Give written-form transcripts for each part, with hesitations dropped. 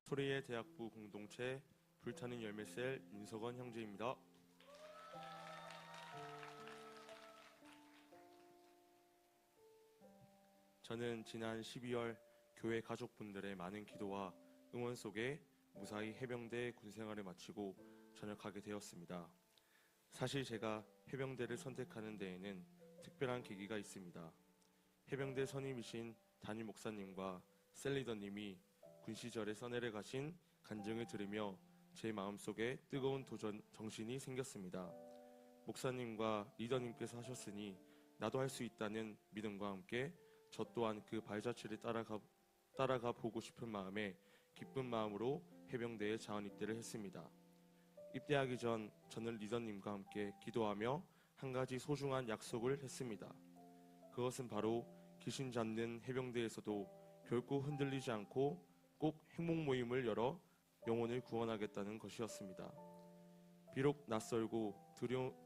소리의 대학부 공동체 불타는 열매셀 윤석원 형제입니다. 저는 지난 12월 교회 가족분들의 많은 기도와 응원 속에 무사히 해병대 군생활을 마치고 전역하게 되었습니다. 사실 제가 해병대를 선택하는 데에는 특별한 계기가 있습니다. 해병대 선임이신 담임 목사님과 셀리더님이 군 시절에 선회를 가신 간증을 들으며 제 마음속에 뜨거운 도전 정신이 생겼습니다. 목사님과 리더님께서 하셨으니 나도 할 수 있다는 믿음과 함께 저 또한 그 발자취를 따라가 보고 싶은 마음에 기쁜 마음으로 해병대에 자원 입대를 했습니다. 입대하기 전 저는 리더님과 함께 기도하며 한 가지 소중한 약속을 했습니다. 그것은 바로 귀신 잡는 해병대에서도 결코 흔들리지 않고 꼭 행복 모임을 열어 영혼을 구원하겠다는 것이었습니다. 비록 낯설고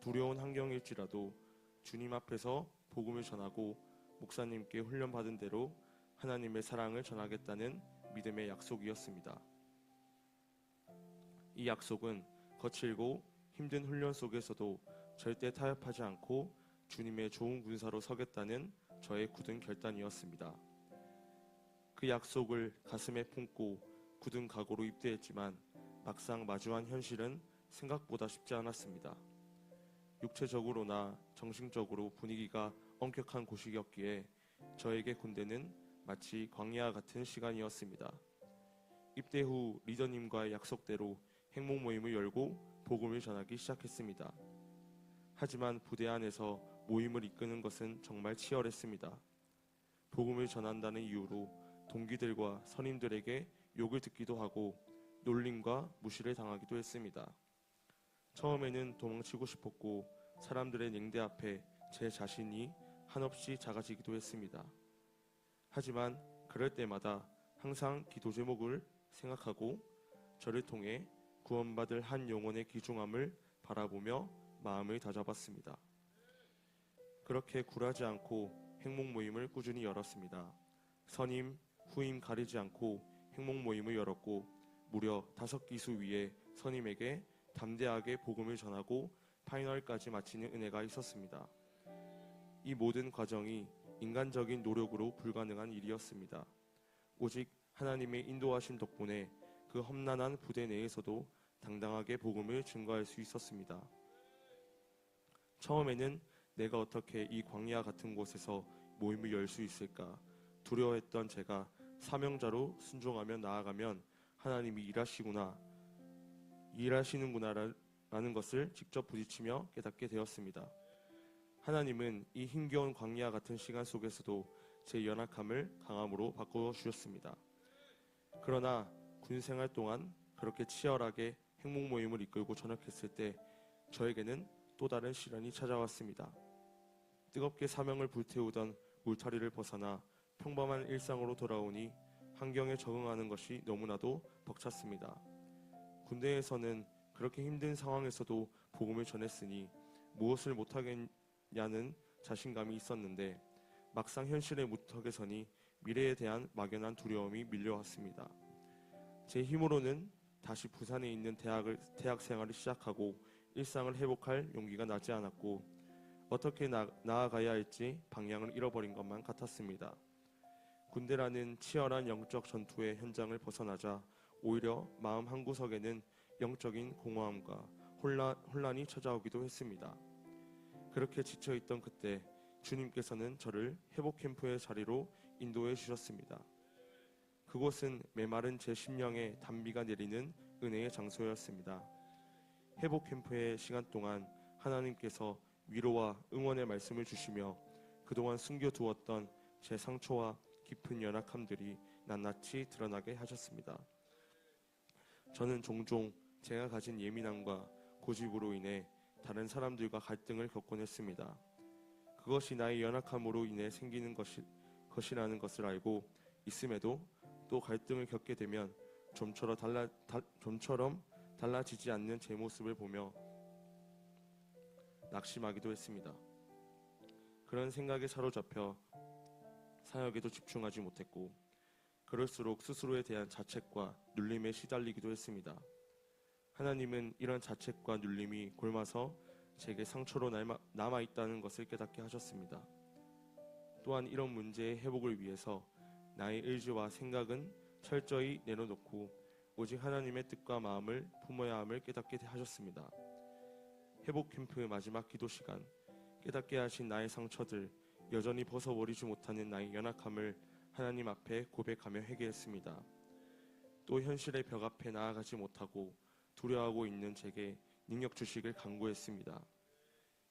두려운 환경일지라도 주님 앞에서 복음을 전하고 목사님께 훈련받은 대로 하나님의 사랑을 전하겠다는 믿음의 약속이었습니다. 이 약속은 거칠고 힘든 훈련 속에서도 절대 타협하지 않고 주님의 좋은 군사로 서겠다는 저의 굳은 결단이었습니다. 그 약속을 가슴에 품고 굳은 각오로 입대했지만 막상 마주한 현실은 생각보다 쉽지 않았습니다. 육체적으로나 정신적으로 분위기가 엄격한 곳이었기에 저에게 군대는 마치 광야 같은 시간이었습니다. 입대 후 리더님과의 약속대로 행복 모임을 열고 복음을 전하기 시작했습니다. 하지만 부대 안에서 모임을 이끄는 것은 정말 치열했습니다. 복음을 전한다는 이유로 동기들과 선임들에게 욕을 듣기도 하고 놀림과 무시를 당하기도 했습니다. 처음에는 도망치고 싶었고 사람들의 냉대 앞에 제 자신이 한없이 작아지기도 했습니다. 하지만 그럴 때마다 항상 기도 제목을 생각하고 저를 통해 구원받을 한 영혼의 귀중함을 바라보며 마음을 다잡았습니다. 그렇게 굴하지 않고 행복 모임을 꾸준히 열었습니다. 선임, 후임 가리지 않고 행복 모임을 열었고 무려 5기수 위에 선임에게 담대하게 복음을 전하고 파이널까지 마치는 은혜가 있었습니다. 이 모든 과정이 인간적인 노력으로 불가능한 일이었습니다. 오직 하나님의 인도하심 덕분에 그 험난한 부대 내에서도 당당하게 복음을 증거할 수 있었습니다. 처음에는 내가 어떻게 이 광야 같은 곳에서 모임을 열 수 있을까 두려워했던 제가 사명자로 순종하며 나아가면 하나님이 일하시는구나라는 것을 직접 부딪히며 깨닫게 되었습니다. 하나님은 이 힘겨운 광야 같은 시간 속에서도 제 연약함을 강함으로 바꿔주셨습니다. 그러나 군 생활 동안 그렇게 치열하게 행복 모임을 이끌고 전역했을 때 저에게는 또 다른 시련이 찾아왔습니다. 뜨겁게 사명을 불태우던 울타리를 벗어나 평범한 일상으로 돌아오니 환경에 적응하는 것이 너무나도 벅찼습니다. 군대에서는 그렇게 힘든 상황에서도 복음을 전했으니 무엇을 못하겠냐는 자신감이 있었는데 막상 현실의 무턱에 서니 미래에 대한 막연한 두려움이 밀려왔습니다. 제 힘으로는 다시 부산에 있는 대학 생활을 시작하고 일상을 회복할 용기가 나지 않았고 어떻게 나아가야 할지 방향을 잃어버린 것만 같았습니다. 군대라는 치열한 영적 전투의 현장을 벗어나자 오히려 마음 한구석에는 영적인 공허함과 혼란이 찾아오기도 했습니다. 그렇게 지쳐있던 그때 주님께서는 저를 회복 캠프의 자리로 인도해 주셨습니다. 그곳은 메마른 제 심령에 단비가 내리는 은혜의 장소였습니다. 회복 캠프의 시간 동안 하나님께서 위로와 응원의 말씀을 주시며 그동안 숨겨두었던 제 상처와 깊은 연약함들이 낱낱이 드러나게 하셨습니다. 저는 종종 제가 가진 예민함과 고집으로 인해 다른 사람들과 갈등을 겪곤 했습니다. 그것이 나의 연약함으로 인해 생기는 것이라는 것을 알고 있음에도 또 갈등을 겪게 되면 좀처럼 달라지지 않는 제 모습을 보며 낙심하기도 했습니다. 그런 생각에 사로잡혀 사역에도 집중하지 못했고 그럴수록 스스로에 대한 자책과 눌림에 시달리기도 했습니다. 하나님은 이런 자책과 눌림이 골마서 제게 상처로 남아있다는 것을 깨닫게 하셨습니다. 또한 이런 문제의 회복을 위해서 나의 의지와 생각은 철저히 내려놓고 오직 하나님의 뜻과 마음을 품어야 함을 깨닫게 하셨습니다. 회복 캠프 마지막 기도 시간, 깨닫게 하신 나의 상처들, 여전히 벗어버리지 못하는 나의 연약함을 하나님 앞에 고백하며 회개했습니다. 또 현실의 벽 앞에 나아가지 못하고 두려워하고 있는 제게 능력 주시길 간구했습니다.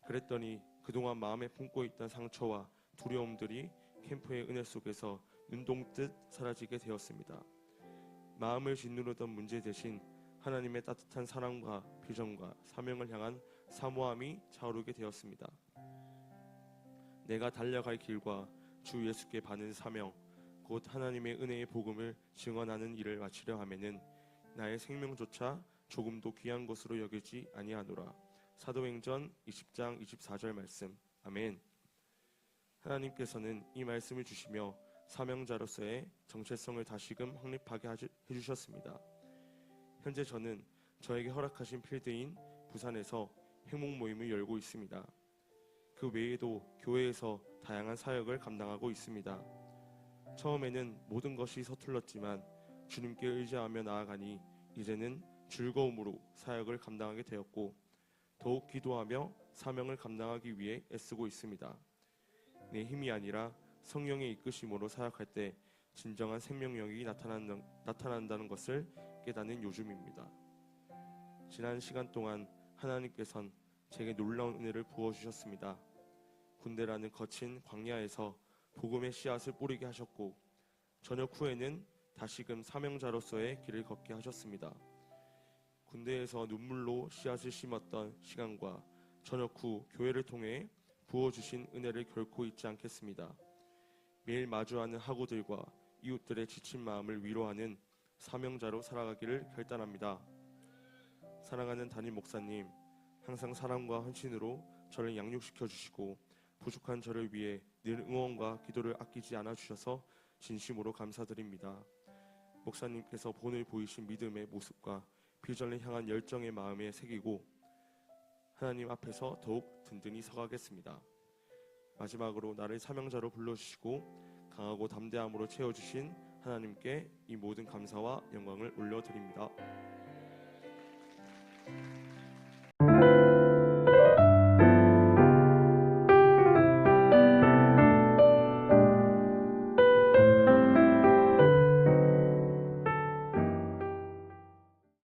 그랬더니 그동안 마음에 품고 있던 상처와 두려움들이 캠프의 은혜 속에서 눈동듯 사라지게 되었습니다. 마음을 짓누르던 문제 대신 하나님의 따뜻한 사랑과 비전과 사명을 향한 사모함이 차오르게 되었습니다. 내가 달려갈 길과 주 예수께 받는 사명, 곧 하나님의 은혜의 복음을 증언하는 일을 마치려 하면은 나의 생명조차 조금도 귀한 것으로 여기지 아니하노라. 사도행전 20장 24절 말씀. 아멘. 하나님께서는 이 말씀을 주시며 사명자로서의 정체성을 다시금 확립하게 해주셨습니다. 현재 저는 저에게 허락하신 필드인 부산에서 행목 모임을 열고 있습니다. 그 외에도 교회에서 다양한 사역을 감당하고 있습니다. 처음에는 모든 것이 서툴렀지만 주님께 의지하며 나아가니 이제는 즐거움으로 사역을 감당하게 되었고 더욱 기도하며 사명을 감당하기 위해 애쓰고 있습니다. 내 힘이 아니라 성령의 이끄심으로 사역할 때 진정한 생명력이 나타난다는 것을 깨닫는 요즘입니다. 지난 시간 동안 하나님께서는 제게 놀라운 은혜를 부어주셨습니다. 군대라는 거친 광야에서 복음의 씨앗을 뿌리게 하셨고 전역 후에는 다시금 사명자로서의 길을 걷게 하셨습니다. 군대에서 눈물로 씨앗을 심었던 시간과 전역 후 교회를 통해 부어주신 은혜를 결코 잊지 않겠습니다. 매일 마주하는 학우들과 이웃들의 지친 마음을 위로하는 사명자로 살아가기를 결단합니다. 사랑하는 담임 목사님, 항상 사랑과 헌신으로 저를 양육시켜 주시고 부족한 저를 위해 늘 응원과 기도를 아끼지 않아 주셔서 진심으로 감사드립니다. 목사님께서 본을 보이신 믿음의 모습과 비전을 향한 열정의 마음에 새기고 하나님 앞에서 더욱 든든히 서가겠습니다. 마지막으로 나를 사명자로 불러주시고 강하고 담대함으로 채워주신 하나님께 이 모든 감사와 영광을 올려드립니다.